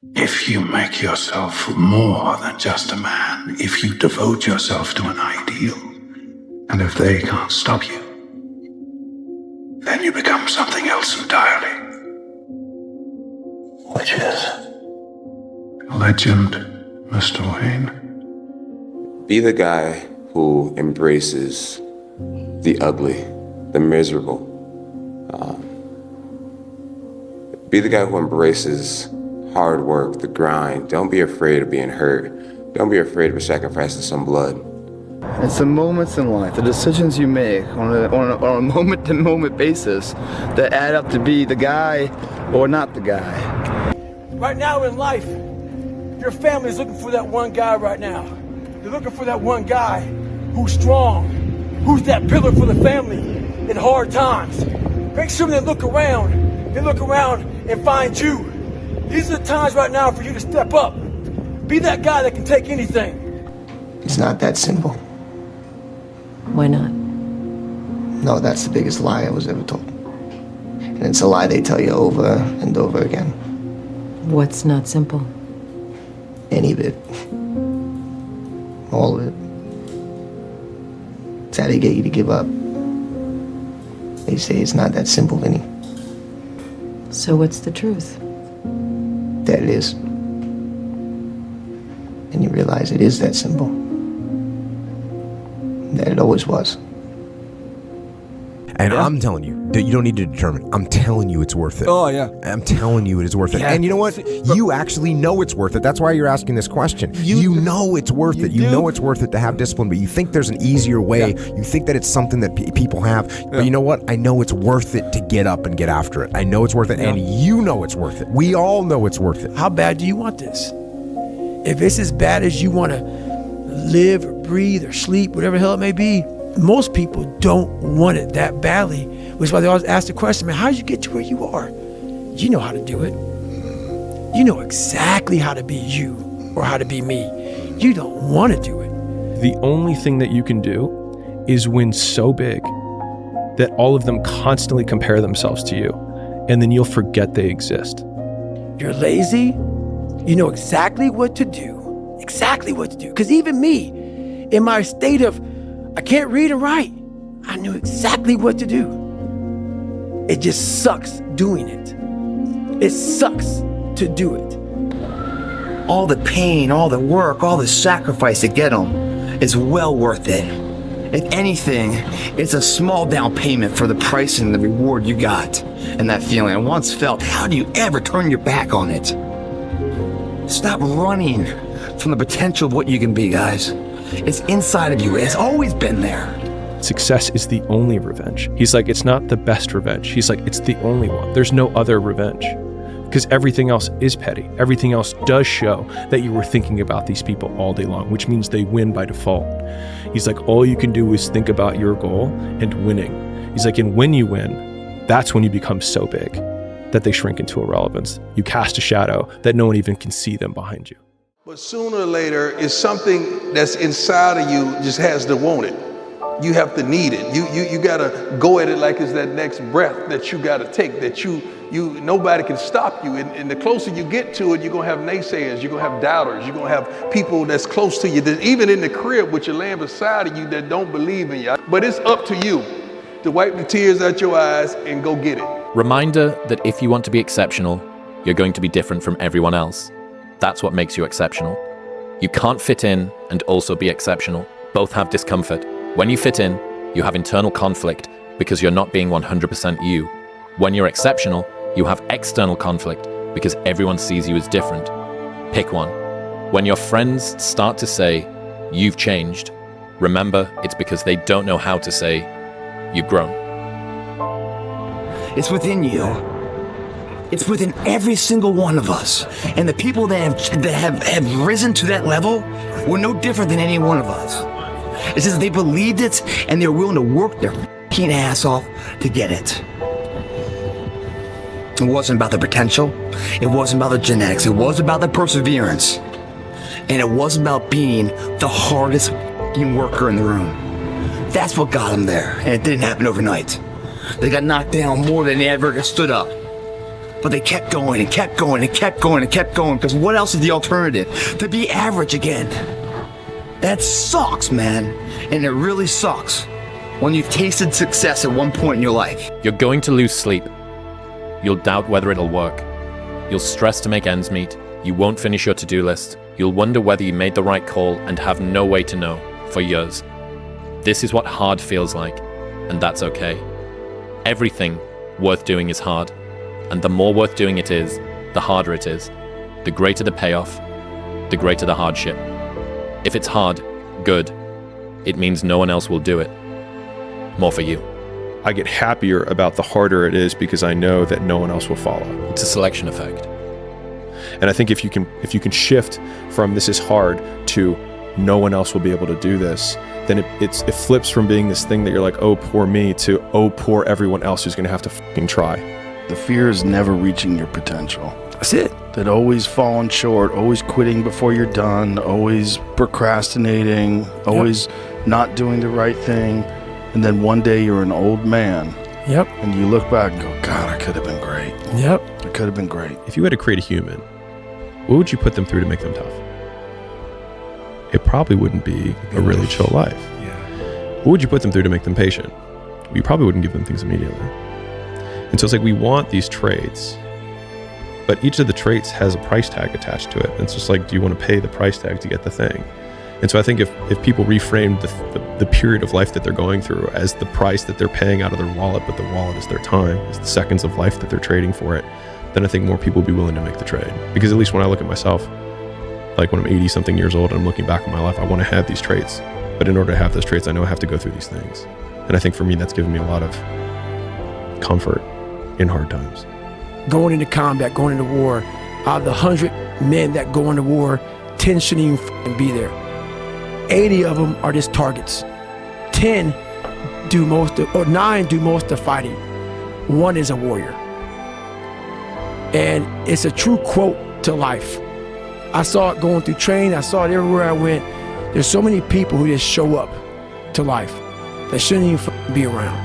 If you make yourself more than just a man, if you devote yourself to an ideal, and if they can't stop you, then you become something else entirely. Which is? Legend, Mr. Wayne. Be the guy who embraces the ugly, the miserable. Be the guy who embraces hard work, the grind. Don't be afraid of being hurt. Don't be afraid of sacrificing some blood. It's the moments in life, the decisions you make on a moment-to-moment basis that add up to be the guy or not the guy. Right now in life, your family is looking for that one guy right now. They're looking for that one guy who's strong, who's that pillar for the family in hard times. Make sure they look around and find you. These are the times right now for you to step up. Be that guy that can take anything. It's not that simple. Why not? No, that's the biggest lie I was ever told. And it's a lie they tell you over and over again. What's not simple? Any of it. All of it. It's how they get you to give up. They say it's not that simple, Vinny. So what's the truth? That it is. And you realize it is that simple. That it always was. And I'm telling you that you don't need to determine. I'm telling you it's worth it. Oh, yeah. I'm telling you it is worth it. Yeah. And you know what? You actually know it's worth it. That's why you're asking this question. You know it's worth it. You know it's worth it to have discipline, but you think there's an easier way. Yeah. You think that it's something that people have. Yeah. But you know what? I know it's worth it to get up and get after it. I know it's worth it, and you know it's worth it. We all know it's worth it. How bad do you want this? If it's as bad as you want to live or breathe or sleep, whatever the hell it may be, most people don't want it that badly, which is why they always ask the question, man, how did you get to where you are? You know how to do it. You know exactly how to be you or how to be me. You don't want to do it. The only thing that you can do is win so big that all of them constantly compare themselves to you, and then you'll forget they exist. You're lazy. You know exactly what to do. Exactly what to do. Because even me, in my state of I can't read and write, I knew exactly what to do. It just sucks doing it. It sucks to do it. All the pain, all the work, all the sacrifice to get them is well worth it. If anything, it's a small down payment for the price and the reward you got. And that feeling, and once felt, how do you ever turn your back on it? Stop running from the potential of what you can be, guys. It's inside of you. It's always been there. Success is the only revenge. He's like, it's not the best revenge. He's like, it's the only one. There's no other revenge. Because everything else is petty. Everything else does show that you were thinking about these people all day long, which means they win by default. He's like, all you can do is think about your goal and winning. He's like, and when you win, that's when you become so big that they shrink into irrelevance. You cast a shadow that no one even can see them behind you. But sooner or later, it's something that's inside of you just has to want it. You have to need it. You gotta go at it like it's that next breath that you gotta take, that nobody can stop you. And the closer you get to it, you're gonna have naysayers, you're gonna have doubters, you're gonna have people that's close to you, that even in the crib with your lamb beside of you that don't believe in you. But it's up to you to wipe the tears out your eyes and go get it. Reminder that if you want to be exceptional, you're going to be different from everyone else. That's what makes you exceptional. You can't fit in and also be exceptional. Both have discomfort. When you fit in, you have internal conflict because you're not being 100% you. When you're exceptional, you have external conflict because everyone sees you as different. Pick one. When your friends start to say, you've changed, remember it's because they don't know how to say, you've grown. It's within you. It's within every single one of us. And the people that have risen to that level were no different than any one of us. It's just they believed it and they're willing to work their f***ing ass off to get it. It wasn't about the potential. It wasn't about the genetics. It was about the perseverance. And it wasn't about being the hardest f***ing worker in the room. That's what got them there. And it didn't happen overnight. They got knocked down more than they ever stood up. But they kept going and kept going and kept going and kept going, because what else is the alternative? To be average again. That sucks, man. And it really sucks when you've tasted success at one point in your life. You're going to lose sleep. You'll doubt whether it'll work. You'll stress to make ends meet. You won't finish your to-do list. You'll wonder whether you made the right call and have no way to know for years. This is what hard feels like, and that's okay. Everything worth doing is hard, and the more worth doing it is, the harder it is. The greater the payoff, the greater the hardship. If it's hard, good. It means no one else will do it. More for you. I get happier about the harder it is because I know that no one else will follow. It's a selection effect. And I think if you can shift from this is hard to no one else will be able to do this, then it flips from being this thing that you're like, oh, poor me, to oh, poor everyone else who's going to have to fucking try. The fear is never reaching your potential. That's it. That always falling short, always quitting before you're done, always procrastinating, always not doing the right thing. And then one day you're an old man. Yep. And you look back and go, God, I could have been great. Yep. I could have been great. If you had to create a human, what would you put them through to make them tough? It probably wouldn't be a really chill life. Yeah. What would you put them through to make them patient? You probably wouldn't give them things immediately. And so it's like we want these traits, but each of the traits has a price tag attached to it. And it's just like, do you want to pay the price tag to get the thing? And so I think if people reframe the period of life that they're going through as the price that they're paying out of their wallet, but the wallet is their time, is the seconds of life that they're trading for it, then I think more people will be willing to make the trade. Because at least when I look at myself, like when I'm 80 something years old and I'm looking back on my life, I want to have these traits. But in order to have those traits, I know I have to go through these things. And I think for me, that's given me a lot of comfort in hard times. Going into combat, going into war, out of the 100 men that go into war, 10 shouldn't even be there. 80 of them are just targets. 10 do most of, or 9 do most of the fighting. 1 is a warrior. And it's a true quote to life. I saw it going through training. I saw it everywhere I went. There's so many people who just show up to life that shouldn't even be around.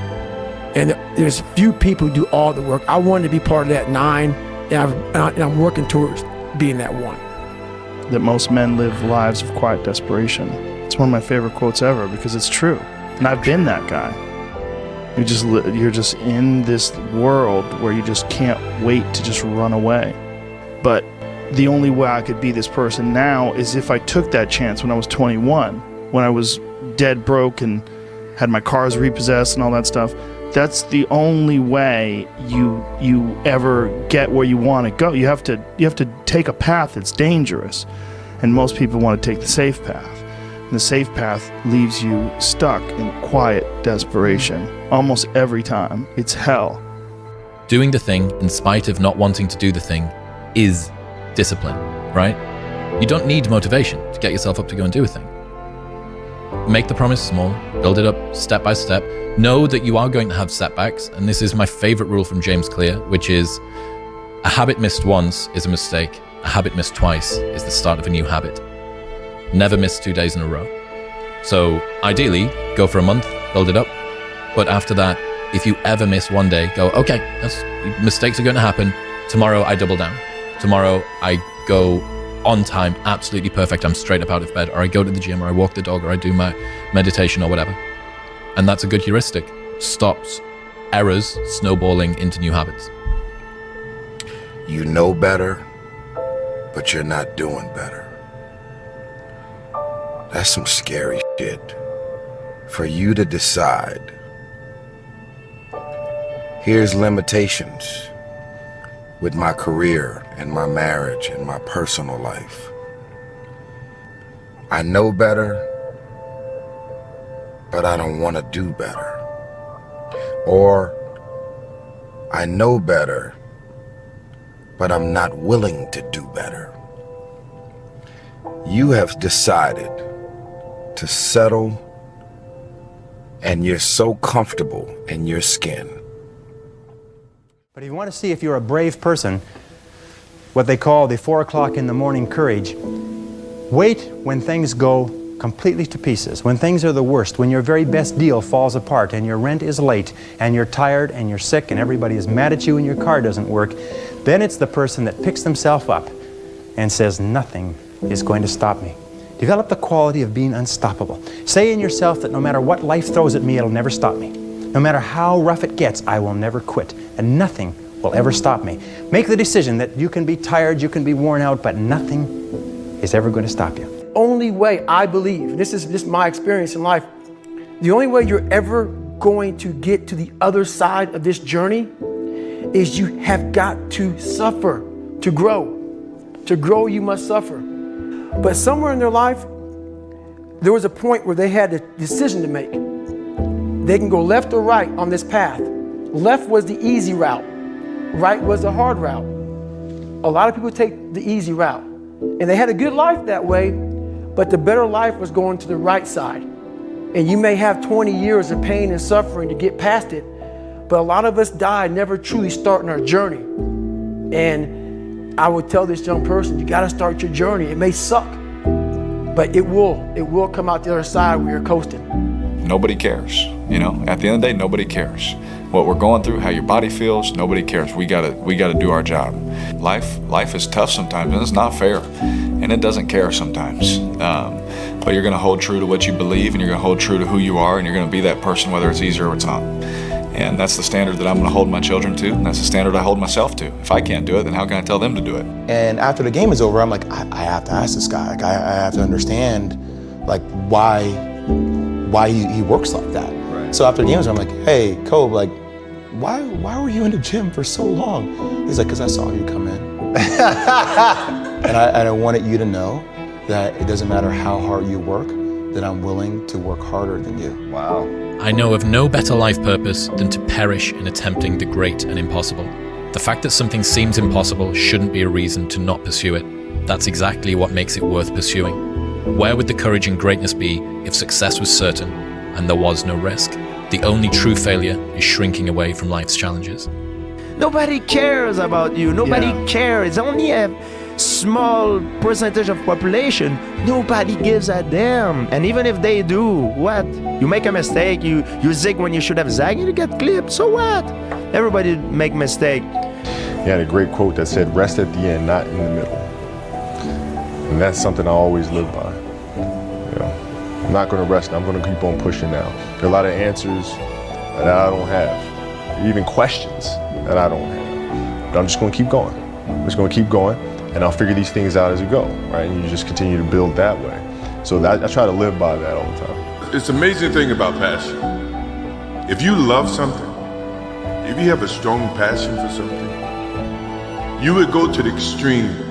And there's few people who do all the work. I wanted to be part of that 9, and I'm working towards being that 1. That most men live lives of quiet desperation. It's one of my favorite quotes ever because it's true. And I've been that guy. You're just in this world where you just can't wait to just run away. But the only way I could be this person now is if I took that chance when I was 21, when I was dead broke and had my cars repossessed and all that stuff. That's the only way you ever get where you want to go. You have to take a path that's dangerous, and most people want to take the safe path. And the safe path leaves you stuck in quiet desperation almost every time. It's hell. Doing the thing in spite of not wanting to do the thing is discipline, right? You don't need motivation to get yourself up to go and do a thing. Make the promise small, build it up step by step. Know that you are going to have setbacks, and this is my favorite rule from James Clear, which is a habit missed once is a mistake. A habit missed twice is the start of a new habit. Never miss 2 days in a row. So ideally, go for a month, build it up. But after that, if you ever miss one day, go, okay, mistakes are going to happen. Tomorrow I double down. Tomorrow I go on time, absolutely perfect. I'm straight up out of bed, or I go to the gym, or I walk the dog, or I do my meditation or whatever. And that's a good heuristic. Stops errors snowballing into new habits. You know better, but you're not doing better. That's some scary shit for you to decide. Here's limitations with my career and my marriage and my personal life. I know better, but I don't want to do better. Or I know better, but I'm not willing to do better. You have decided to settle, and you're so comfortable in your skin. But if you want to see if you're a brave person, what they call the 4 o'clock in the morning courage, wait when things go completely to pieces, when things are the worst, when your very best deal falls apart and your rent is late and you're tired and you're sick and everybody is mad at you and your car doesn't work, then it's the person that picks themselves up and says, nothing is going to stop me. Develop the quality of being unstoppable. Say in yourself that no matter what life throws at me, it'll never stop me. No matter how rough it gets, I will never quit, and nothing will ever stop me. Make the decision that you can be tired, you can be worn out, but nothing is ever going to stop you. Only way, I believe, this is just my experience in life, the only way you're ever going to get to the other side of this journey is you have got to suffer to grow. To grow, you must suffer. But somewhere in their life, there was a point where they had a decision to make. They can go left or right on this path. Left was the easy route. Right was the hard route. A lot of people take the easy route. And they had a good life that way, but the better life was going to the right side. And you may have 20 years of pain and suffering to get past it, but a lot of us die never truly starting our journey. And I would tell this young person, you gotta start your journey. It may suck, but it will come out the other side where you're coasting. Nobody cares, you know? At the end of the day, nobody cares. What we're going through, how your body feels, nobody cares. We gotta do our job. Life is tough sometimes, and it's not fair, and it doesn't care sometimes. But you're gonna hold true to what you believe, and you're gonna hold true to who you are, and you're gonna be that person whether it's easy or it's not. And that's the standard that I'm gonna hold my children to, and that's the standard I hold myself to. If I can't do it, then how can I tell them to do it? And after the game is over, I'm like, I have to ask this guy. Like, I have to understand, like, why he works like that. Right. So after the game is over, I'm like, hey, Kobe, like, why were you in the gym for so long? He's like, because I saw you come in. and I wanted you to know that it doesn't matter how hard you work, that I'm willing to work harder than you. Wow. I know of no better life purpose than to perish in attempting the great and impossible. The fact that something seems impossible shouldn't be a reason to not pursue it. That's exactly what makes it worth pursuing. Where would the courage and greatness be if success was certain and there was no risk? The only true failure is shrinking away from life's challenges. Nobody cares about you. Nobody cares. It's only a small percentage of population. Nobody gives a damn. And even if they do, what? You make a mistake, you zig when you should have zagged, you get clipped, so what? Everybody make mistake. He had a great quote that said, rest at the end, not in the middle. And that's something I always live by. You know, I'm not gonna rest, I'm gonna keep on pushing now. There are a lot of answers that I don't have, even questions that I don't have. But I'm just gonna keep going. I'm just gonna keep going, and I'll figure these things out as we go, right? And you just continue to build that way. So I try to live by that all the time. It's an amazing thing about passion. If you love something, if you have a strong passion for something, you would go to the extreme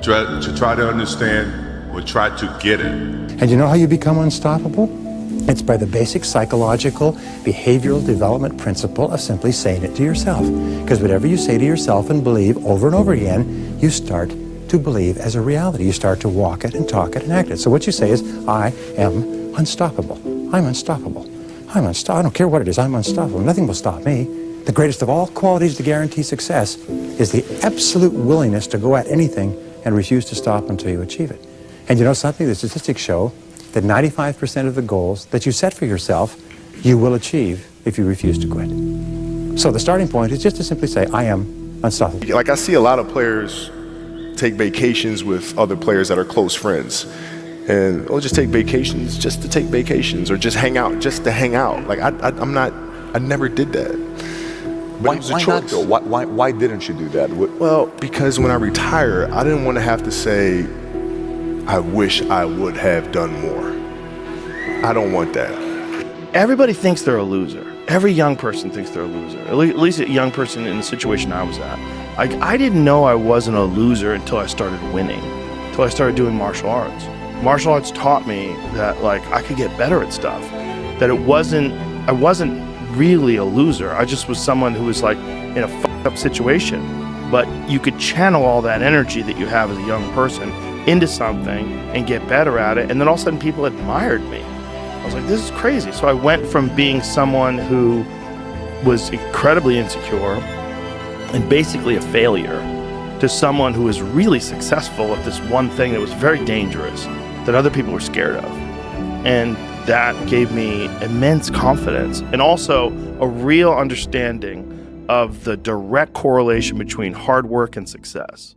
to try to understand or try to get it. And you know how you become unstoppable? It's by the basic psychological, behavioral development principle of simply saying it to yourself. Because whatever you say to yourself and believe over and over again, you start to believe as a reality. You start to walk it and talk it and act it. So what you say is, I am unstoppable. I'm unstoppable. I'm unstoppable. I don't care what it is, I'm unstoppable. Nothing will stop me. The greatest of all qualities to guarantee success is the absolute willingness to go at anything and refuse to stop until you achieve it. And you know something? The statistics show that 95% of the goals that you set for yourself, you will achieve if you refuse to quit. So the starting point is just to simply say, I am unstoppable. Like, I see a lot of players take vacations with other players that are close friends. And they'll just take vacations just to take vacations, or just hang out just to hang out. Like, I never did that. But it was a choice. Why didn't you do that? Well, because when I retire, I didn't want to have to say, I wish I would have done more. I don't want that. Everybody thinks they're a loser. Every young person thinks they're a loser. At least a young person in the situation I was at. Like, I didn't know I wasn't a loser until I started winning, until I started doing martial arts. Martial arts taught me that, like, I could get better at stuff. That I wasn't really a loser. I just was someone who was, like, in a fucked up situation. But you could channel all that energy that you have as a young person into something and get better at it, and then all of a sudden people admired me. I was like, this is crazy. So I went from being someone who was incredibly insecure and basically a failure to someone who was really successful at this one thing that was very dangerous. that other people were scared of. And that gave me immense confidence and also a real understanding of the direct correlation between hard work and success.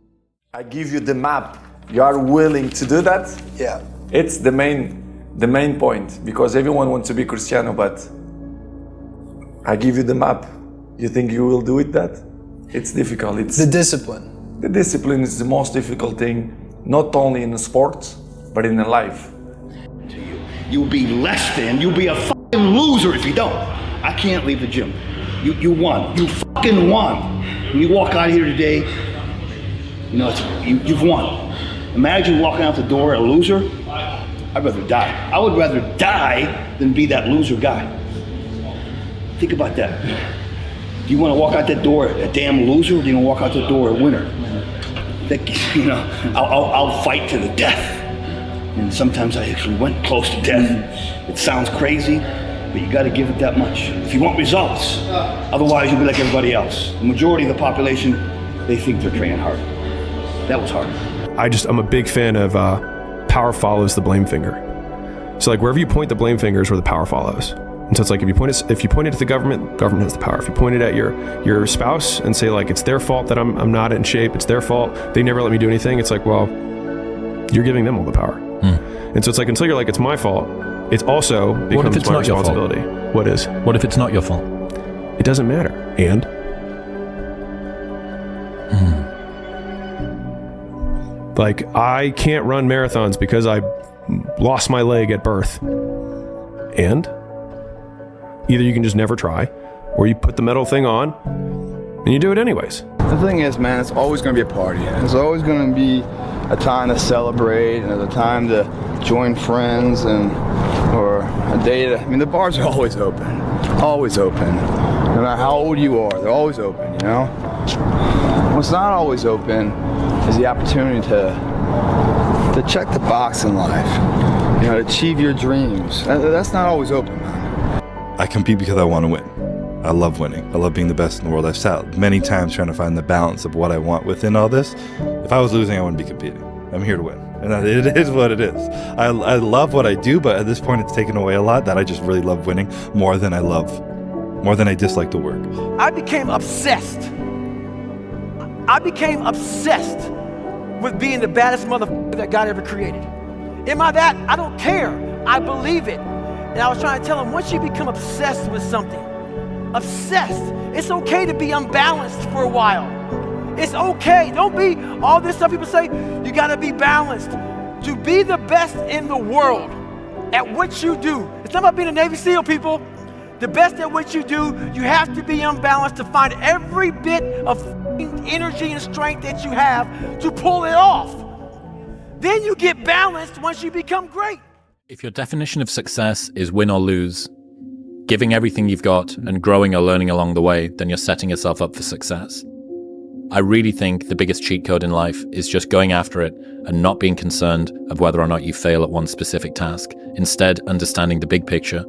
I give you the map. You are willing to do that? Yeah. It's the main point, because everyone wants to be Cristiano, but I give you the map. You think you will do it that? It's difficult. It's the discipline. The discipline is the most difficult thing, not only in the sports, but in the life. You'll be less than, you'll be a fucking loser if you don't. I can't leave the gym. You won. You fucking won. When you walk out of here today, you know, you've won. Imagine walking out the door a loser. I'd rather die. I would rather die than be that loser guy. Think about that. Do you want to walk out that door a damn loser, or do you want to walk out the door a winner? You know, I'll fight to the death. And sometimes I actually went close to death. It sounds crazy, but you got to give it that much if you want results. Otherwise, you'll be like everybody else. The majority of the population, they think they're training hard. That was hard. I'm a big fan of power follows the blame finger. So like wherever you point the blame finger is where the power follows. And so it's like if you point it at the government has the power. If you point it at your spouse and say like it's their fault that I'm not in shape, it's their fault, they never let me do anything, it's like, well, you're giving them all the power. And so it's like until you're like it's my fault, it's also becomes my responsibility. What is? What if it's not your fault? It doesn't matter. And like I can't run marathons because I lost my leg at birth. And either you can just never try, or you put the metal thing on and you do it anyways. The thing is, man, it's always going to be a party. There's always going to be a time to celebrate and a time to join friends or a day to, I mean, the bars are always open. Always open. No matter how old you are, they're always open, you know? What's not always open is the opportunity to check the box in life, you know, to achieve your dreams. That's not always open, man. I compete because I want to win. I love winning. I love being the best in the world. I've sat many times trying to find the balance of what I want within all this. If I was losing, I wouldn't be competing. I'm here to win. And it is what it is. I love what I do, but at this point it's taken away a lot that I just really love winning more than I dislike the work. I became obsessed. With being the baddest motherfucker that God ever created. Am I that? I don't care. I believe it. And I was trying to tell him, once you become obsessed with something, it's okay to be unbalanced for a while. It's okay. Don't be all this stuff people say, you gotta be balanced. To be the best in the world at what you do. It's not about being a Navy SEAL, people. The best at what you do, you have to be unbalanced to find every bit of energy and strength that you have to pull it off. Then you get balanced once you become great. If your definition of success is win or lose, giving everything you've got and growing or learning along the way, then you're setting yourself up for success. I really think the biggest cheat code in life is just going after it and not being concerned of whether or not you fail at one specific task. Instead, understanding the big picture,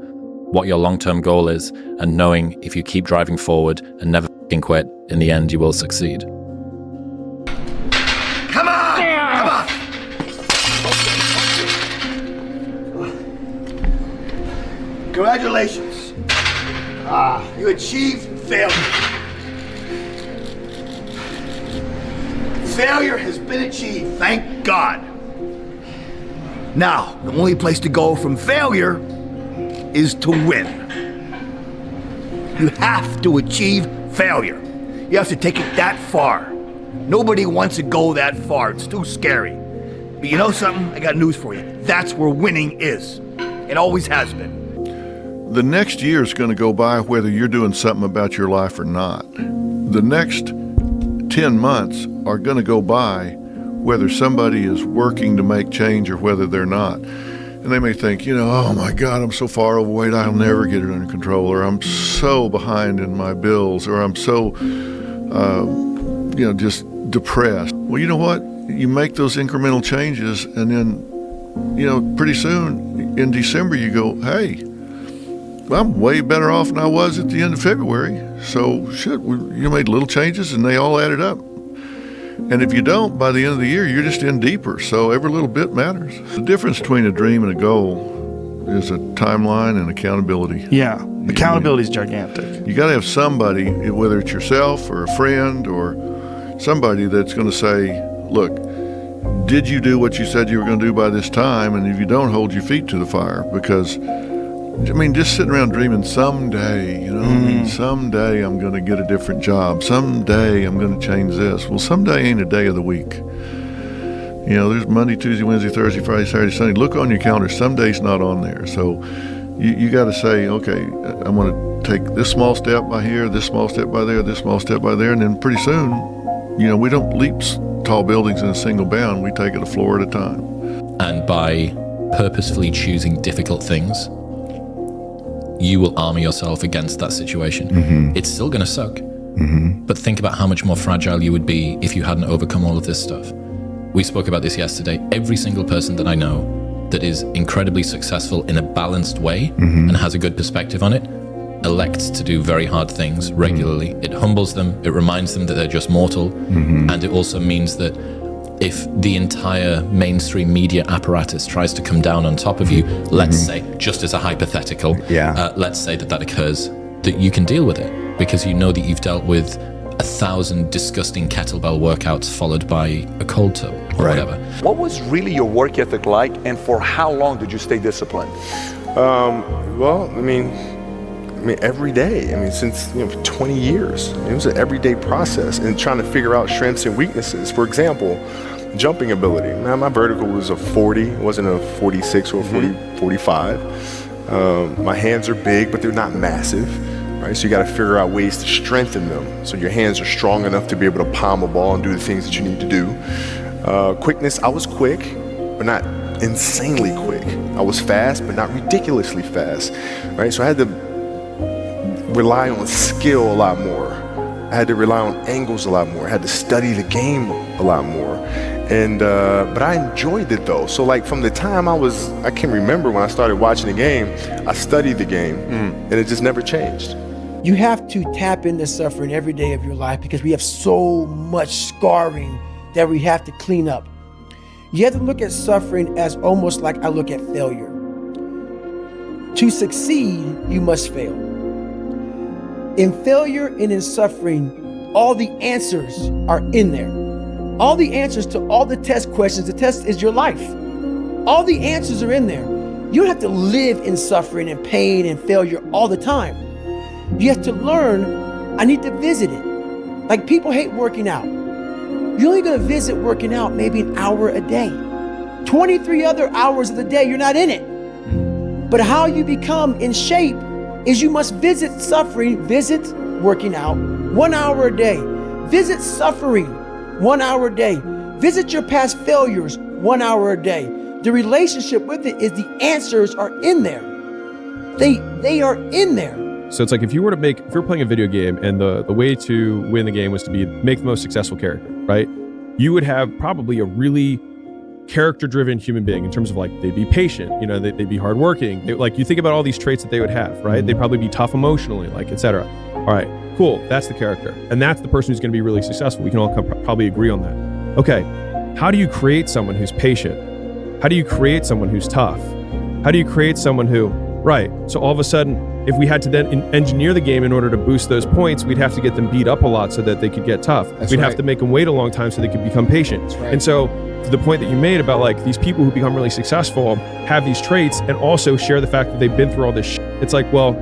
what your long-term goal is, and knowing if you keep driving forward and never f***ing quit, in the end you will succeed. Come on! Come on! Congratulations. You achieved failure. Failure has been achieved, thank God. Now, the only place to go from failure is to win. You have to achieve failure. You have to take it that far. Nobody wants to go that far. It's too scary. But you know something? I got news for you. That's where winning is. It always has been. The next year is going to go by whether you're doing something about your life or not. The next 10 months are going to go by whether somebody is working to make change or whether they're not. And they may think, you know, oh my God, I'm so far overweight, I'll never get it under control, or I'm so behind in my bills, or I'm so, just depressed. Well, you know what? You make those incremental changes, and then, pretty soon in December you go, hey, I'm way better off than I was at the end of February. So shit, you made little changes and they all added up. And if you don't, by the end of the year, you're just in deeper. So every little bit matters. The difference between a dream and a goal is a timeline and accountability. Yeah, accountability is gigantic. You got to have somebody, whether it's yourself or a friend or somebody that's going to say, look, did you do what you said you were going to do by this time? And if you don't, hold your feet to the fire. Because, I mean, just sitting around dreaming someday, you know, I mean, someday I'm going to get a different job. Someday I'm going to change this. Well, someday ain't a day of the week. You know, there's Monday, Tuesday, Wednesday, Thursday, Friday, Saturday, Sunday. Look on your calendar. Some days not on there. So you got to say, okay, I'm going to take this small step by here, this small step by there, this small step by there. And then pretty soon, you know, we don't leap tall buildings in a single bound. We take it a floor at a time. And by purposefully choosing difficult things, you will armor yourself against that situation. It's still going to suck. But think about how much more fragile you would be if you hadn't overcome all of this stuff. We spoke about this yesterday. Every single person that I know that is incredibly successful in a balanced way and has a good perspective on it elects to do very hard things regularly. It humbles them. It reminds them that they're just mortal. And it also means that if the entire mainstream media apparatus tries to come down on top of you, let's say, just as a hypothetical, let's say that occurs, that you can deal with it because you know that you've dealt with 1,000 disgusting kettlebell workouts followed by a cold tub or whatever. What was really your work ethic like, and for how long did you stay disciplined? Well, I mean, every day. I mean, since 20 years. It was an everyday process and trying to figure out strengths and weaknesses. For example, jumping ability. Now, my vertical was a 40, it wasn't a 46 or 45. My hands are big, but they're not massive. Right? So you got to figure out ways to strengthen them so your hands are strong enough to be able to palm a ball and do the things that you need to do. Quickness, I was quick, but not insanely quick. I was fast, but not ridiculously fast. Right? So I had to rely on skill a lot more. I had to rely on angles a lot more. I had to study the game a lot more. And but I enjoyed it though. So like from the time I can remember when I started watching the game, I studied the game and it just never changed. You have to tap into suffering every day of your life because we have so much scarring that we have to clean up. You have to look at suffering as almost like I look at failure. To succeed, you must fail. In failure and in suffering, all the answers are in there. All the answers to all the test questions. The test is your life. All the answers are in there. You don't have to live in suffering and pain and failure all the time. You have to learn, I need to visit it. Like people hate working out. You're only gonna visit working out maybe an hour a day. 23 other hours of the day, you're not in it. But how you become in shape is you must visit suffering, visit working out 1 hour a day. Visit suffering 1 hour a day. Visit your past failures 1 hour a day. The relationship with it is the answers are in there. They are in there. So it's like if you're playing a video game and the way to win the game was to make the most successful character, right? You would have probably a really character-driven human being in terms of like they'd be patient, they'd be hardworking. Like you think about all these traits that they would have, right? They'd probably be tough emotionally, like etc. All right, cool. That's the character, and that's the person who's going to be really successful. We can all probably agree on that. Okay, how do you create someone who's patient? How do you create someone who's tough? How do you create someone who, right? So all of a sudden, if we had to then engineer the game in order to boost those points, we'd have to get them beat up a lot so that they could get tough. We'd have to make them wait a long time so they could become patient. And so to the point that you made about like these people who become really successful have these traits and also share the fact that they've been through all this shit. It's like, well,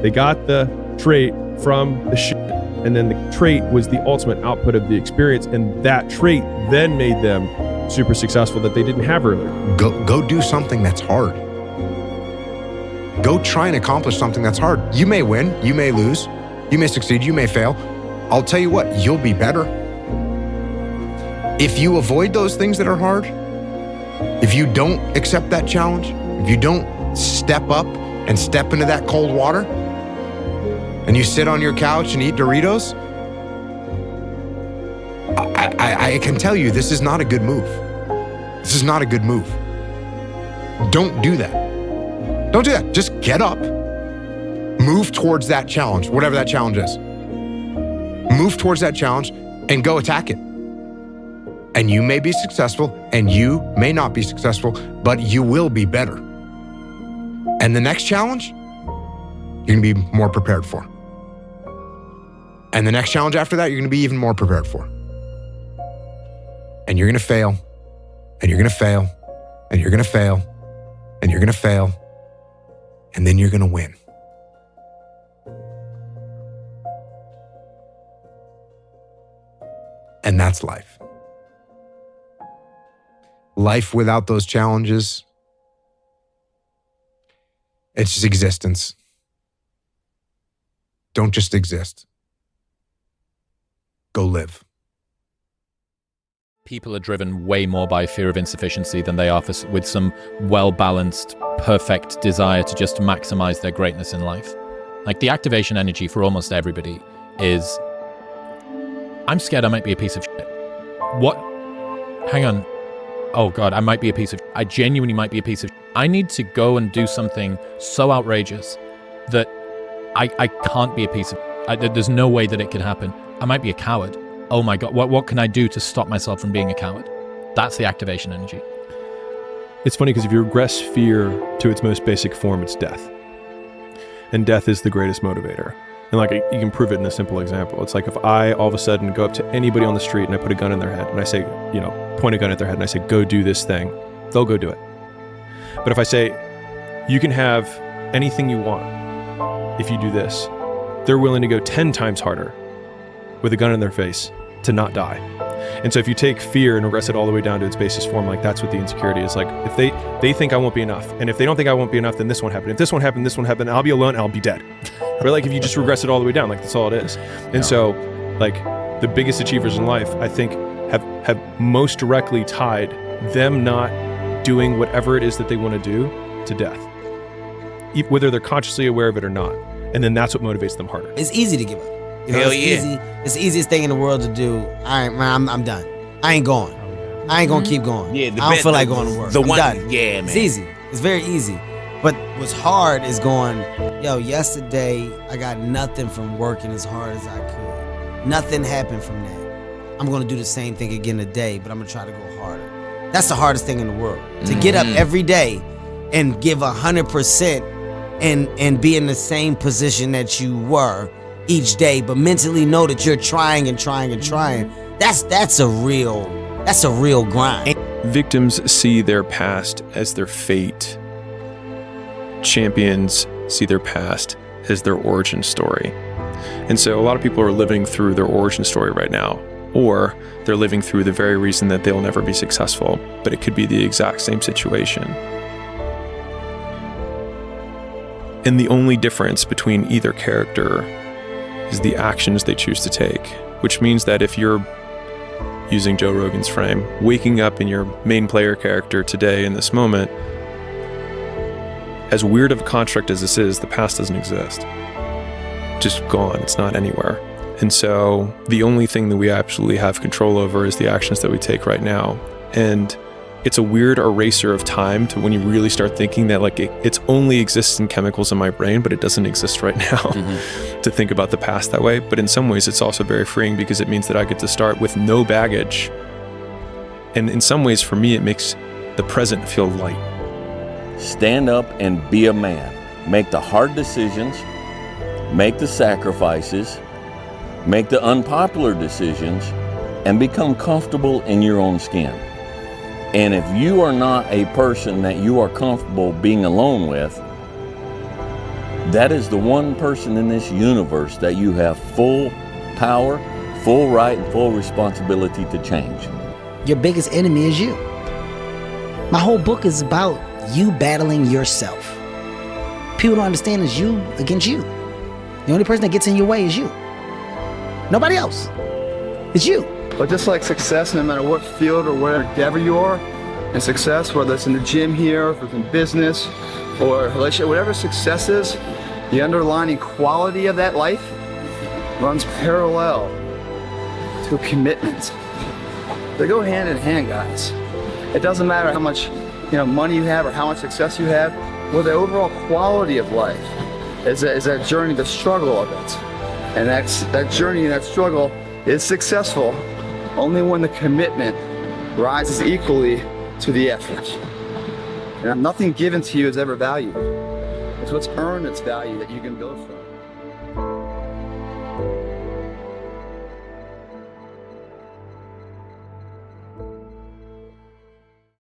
they got the trait from the shit, and then the trait was the ultimate output of the experience, and that trait then made them super successful that they didn't have earlier. Go do something that's hard. Go try and accomplish something that's hard. You may win, you may lose, you may succeed, you may fail. I'll tell you what, you'll be better. If you avoid those things that are hard, if you don't accept that challenge, if you don't step up and step into that cold water, and you sit on your couch and eat Doritos, I can tell you this is not a good move. This is not a good move. Don't do that. Don't do that. Just get up, move towards that challenge, whatever that challenge is. Move towards that challenge and go attack it. And you may be successful and you may not be successful, but you will be better. And the next challenge, you're gonna be more prepared for. And the next challenge after that, you're gonna be even more prepared for. And you're gonna fail, and you're gonna fail, and you're gonna fail, and you're gonna fail, and then you're gonna win. And that's life. Life without those challenges, it's just existence. Don't just exist. Go live. People are driven way more by fear of insufficiency than they are with some well-balanced, perfect desire to just maximize their greatness in life. Like, the activation energy for almost everybody is, I'm scared I might be a piece of shit. What? Hang on. Oh God, I might be a piece of shit. I genuinely might be a piece of shit. I need to go and do something so outrageous that I can't be a piece of shit. There's no way that it can happen. I might be a coward. Oh my God, what can I do to stop myself from being a coward? That's the activation energy. It's funny because if you regress fear to its most basic form, it's death. And death is the greatest motivator. And like, you can prove it in a simple example. It's like if I all of a sudden go up to anybody on the street and I put a gun in their head and I say, point a gun at their head and I say, go do this thing, they'll go do it. But if I say, you can have anything you want if you do this, they're willing to go 10 times harder with a gun in their face to not die. And so if you take fear and regress it all the way down to its basest form, like, that's what the insecurity is. Like, if they think I won't be enough, and if they don't think I won't be enough, then this won't happen. If this won't happen, this won't happen, I'll be alone, I'll be dead. Or like, if you just regress it all the way down, like, that's all it is. And so, like, the biggest achievers in life, I think, have most directly tied them not doing whatever it is that they want to do to death, whether they're consciously aware of it or not. And then that's what motivates them harder. It's easy to give up. Hell yeah. Easy. It's the easiest thing in the world to do. All right, man, I'm done. I ain't going. I ain't gonna keep going. Yeah, I don't feel like going to work. I'm done. Yeah, man. It's easy. It's very easy. But what's hard is going, yesterday I got nothing from working as hard as I could. Nothing happened from that. I'm gonna do the same thing again today, but I'm gonna try to go harder. That's the hardest thing in the world. To get up every day and give 100% and be in the same position that you were each day, but mentally know that you're trying and trying and trying. That's a real grind. Victims see their past as their fate. Champions see their past as their origin story. And so a lot of people are living through their origin story right now, or they're living through the very reason that they'll never be successful, but it could be the exact same situation. And the only difference between either character is the actions they choose to take, which means that if you're, using Joe Rogan's frame, waking up in your main player character today in this moment, as weird of a construct as this is, the past doesn't exist. Just gone, it's not anywhere. And so the only thing that we absolutely have control over is the actions that we take right now. And it's a weird eraser of time to when you really start thinking that, like, it's only exists in chemicals in my brain, but it doesn't exist right now to think about the past that way. But in some ways it's also very freeing because it means that I get to start with no baggage. And in some ways for me, it makes the present feel light. Stand up and be a man. Make the hard decisions, make the sacrifices, make the unpopular decisions, and become comfortable in your own skin. And if you are not a person that you are comfortable being alone with, that is the one person in this universe that you have full power, full right, and full responsibility to change. Your biggest enemy is you. My whole book is about you battling yourself. People don't understand it's you against you. The only person that gets in your way is you. Nobody else. It's you. But just like success, no matter what field or whatever endeavor you are, and success, whether it's in the gym here, if it's in business, or relationship, whatever success is, the underlying quality of that life runs parallel to a commitment. They go hand in hand, guys. It doesn't matter how much money you have or how much success you have. Well, the overall quality of life is that journey, the struggle of it. And that journey and that struggle is successful only when the commitment rises equally to the effort. And nothing given to you is ever valued. It's what's earned its value that you can build from.